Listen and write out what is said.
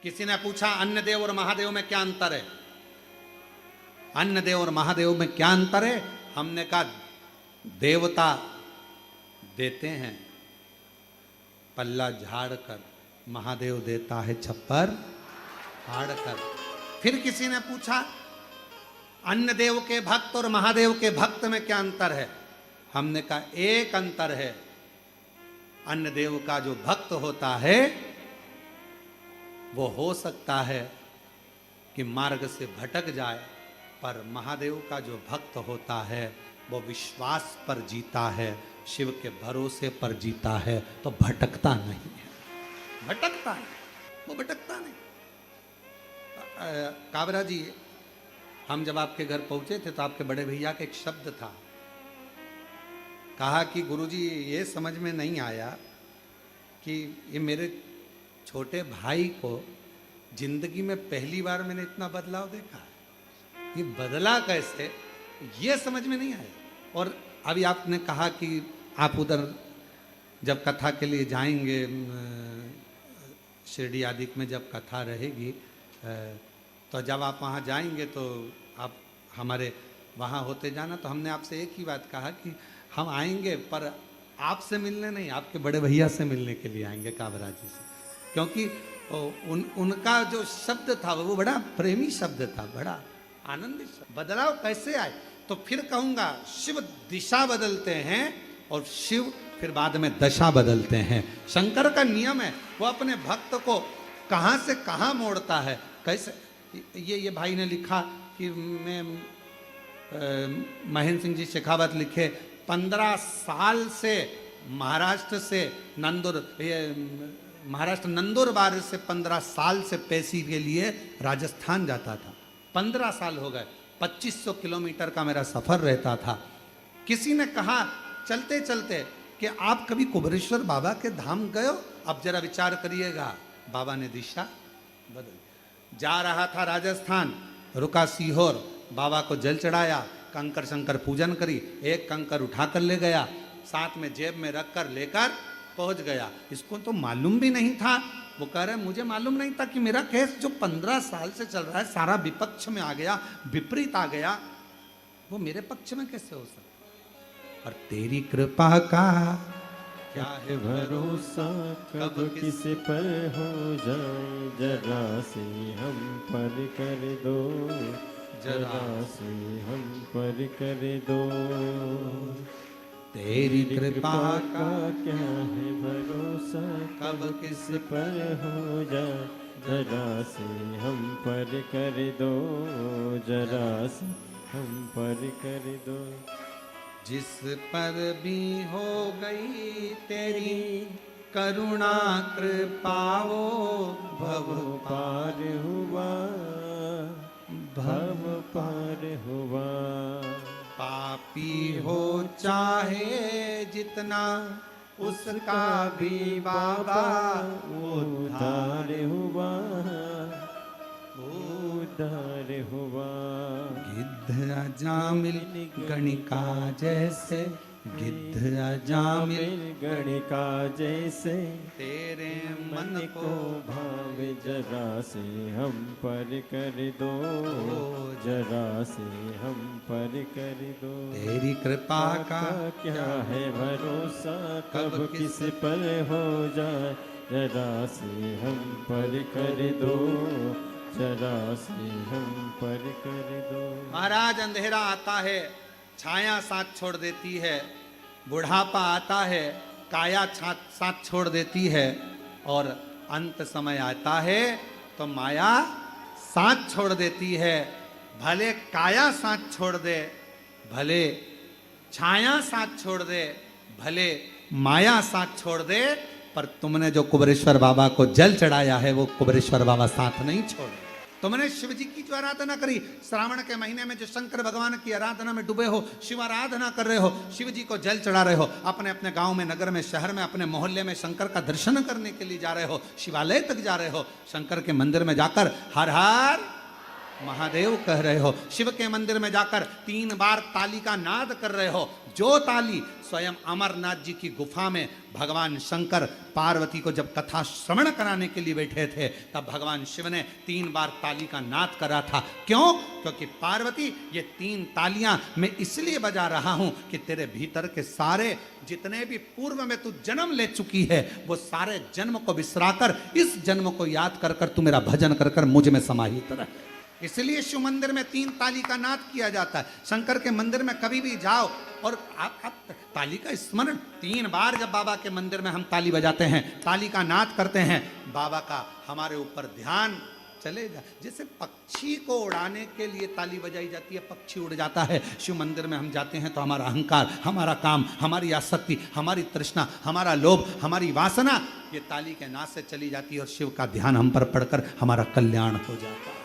किसी ने पूछा अन्य देव और महादेव में क्या अंतर है, अन्य देव और महादेव में क्या अंतर है? हमने कहा देवता देते हैं पल्ला झाड़ कर, महादेव देता है छप्पर फाड़ कर। फिर किसी ने पूछा अन्य देव के भक्त और महादेव के भक्त में क्या अंतर है? हमने कहा एक अंतर है, अन्य देव का जो भक्त होता है वो हो सकता है कि मार्ग से भटक जाए, पर महादेव का जो भक्त होता है वो विश्वास पर जीता है, शिव के भरोसे पर जीता है, तो भटकता नहीं है, भटकता है वो, भटकता नहीं। काबरा जी, हम जब आपके घर पहुंचे थे तो आपके बड़े भैया का एक शब्द था, कहा कि गुरुजी ये समझ में नहीं आया कि ये मेरे छोटे भाई को जिंदगी में पहली बार मैंने इतना बदलाव देखा, ये बदला कैसे, ये समझ में नहीं आया। और अभी आपने कहा कि आप उधर जब कथा के लिए जाएंगे, शिरडी आदि में जब कथा रहेगी, तो जब आप वहाँ जाएंगे तो आप हमारे वहाँ होते जाना। तो हमने आपसे एक ही बात कहा कि हम आएंगे पर आपसे मिलने नहीं, आपके बड़े भैया से मिलने के लिए आएंगे, काबरा जी से, क्योंकि उनका जो शब्द था वो बड़ा प्रेमी शब्द था, बड़ा आनंदित शब्द। बदलाव कैसे आए? तो फिर कहूँगा शिव दिशा बदलते हैं और शिव फिर बाद में दशा बदलते हैं। शंकर का नियम है, वो अपने भक्त को कहाँ से कहाँ मोड़ता है, कैसे। ये भाई ने लिखा कि मैं महेंद्र सिंह जी शेखावत लिखे 15 साल से महाराष्ट्र से महाराष्ट्र नंदुरबार से 15 साल से पैसे के लिए राजस्थान जाता था। 15 साल हो गए, 2500 किलोमीटर का मेरा सफर रहता था। किसी ने कहा चलते चलते कि आप कभी कुबेरेश्वर बाबा के धाम गए हो? अब जरा विचार करिएगा, बाबा ने दिशा बदल। जा रहा था राजस्थान, रुका सीहोर, बाबा को जल चढ़ाया, कंकर शंकर पूजन करी, एक कंकर उठा कर ले गया, साथ में जेब में रख कर लेकर पहुंच गया। इसको तो मालूम भी नहीं था। वो कह रहे मुझे मालूम नहीं था कि मेरा केस जो 15 साल से चल रहा है सारा विपक्ष में आ गया, विपरीत आ गया, वो मेरे पक्ष में कैसे हो सकता। और तेरी कृपा का क्या है भरोसा, कब किस पर हो जाए, जरा से हम पर कर दो, जरा से हम पर कर दो। तेरी कृपा का क्या है भरोसा, कब किस पर हो जाए, जरा से हम पर कर दो, जरा से हम पर कर दो। जिस पर भी हो गई तेरी करुणा कृपा, वो भव पार हुआ, भव पार हुआ। पापी हो चाहे जितना उसका भी बाबा उद्धार हुआ, उद्धार हुआ। गिद्ध अजामिल गणिका जैसे, गिद्ध अजामिल गणिका जैसे, तेरे मन को भावे, जरा से हम पर कर दो, जरा से हम पर कर दो। तेरी कृपा का क्या है भरोसा, कब किस पर हो जाए, जरा से हम पर कर दो, जरा से हम पर कर दो। महाराज अंधेरा आता है, छाया साथ छोड़ देती है, बुढ़ापा आता है, काया साथ छोड़ देती है, और अंत समय आता है तो माया साथ छोड़ देती है। भले काया साथ छोड़ दे, भले छाया साथ छोड़ दे, भले माया साथ छोड़ दे, पर तुमने जो कुबेरेश्वर बाबा को जल चढ़ाया है वो कुबेरेश्वर बाबा साथ नहीं छोड़े। तुमने शिव जी की जो आराधना करी, श्रावण के महीने में जो शंकर भगवान की आराधना में डूबे हो, शिव आराधना कर रहे हो, शिव जी को जल चढ़ा रहे हो, अपने अपने गांव में, नगर में, शहर में, अपने मोहल्ले में शंकर का दर्शन करने के लिए जा रहे हो, शिवालय तक जा रहे हो, शंकर के मंदिर में जाकर हर हर महादेव कह रहे हो, शिव के मंदिर में जाकर 3 बार ताली का नाद कर रहे हो। जो ताली स्वयं अमरनाथ जी की गुफा में भगवान शंकर पार्वती को जब कथा श्रवण कराने के लिए बैठे थे, तब भगवान शिव ने 3 बार ताली का नाद करा था। क्यों? क्योंकि पार्वती, ये 3 तालियां मैं इसलिए बजा रहा हूं कि तेरे भीतर के सारे जितने भी पूर्व में तू जन्म ले चुकी है, वो सारे जन्म को बिसराकर इस जन्म को याद कर कर तू मेरा भजन कर कर मुझ में समाहित रहे। इसलिए शिव मंदिर में 3 ताली का नाद किया जाता है। शंकर के मंदिर में कभी भी जाओ और आप ताली का स्मरण 3 बार, जब बाबा के मंदिर में हम ताली बजाते हैं, ताली का नाद करते हैं, बाबा का हमारे ऊपर ध्यान चलेगा। जैसे पक्षी को उड़ाने के लिए ताली बजाई जाती है, पक्षी उड़ जाता है। शिव मंदिर में हम जाते हैं तो हमारा अहंकार, हमारा काम, हमारी आसक्ति, हमारी तृष्णा, हमारा लोभ, हमारी वासना, ये ताली के नाद से चली जाती है और शिव का ध्यान हम पर पड़कर हमारा कल्याण हो जाता है।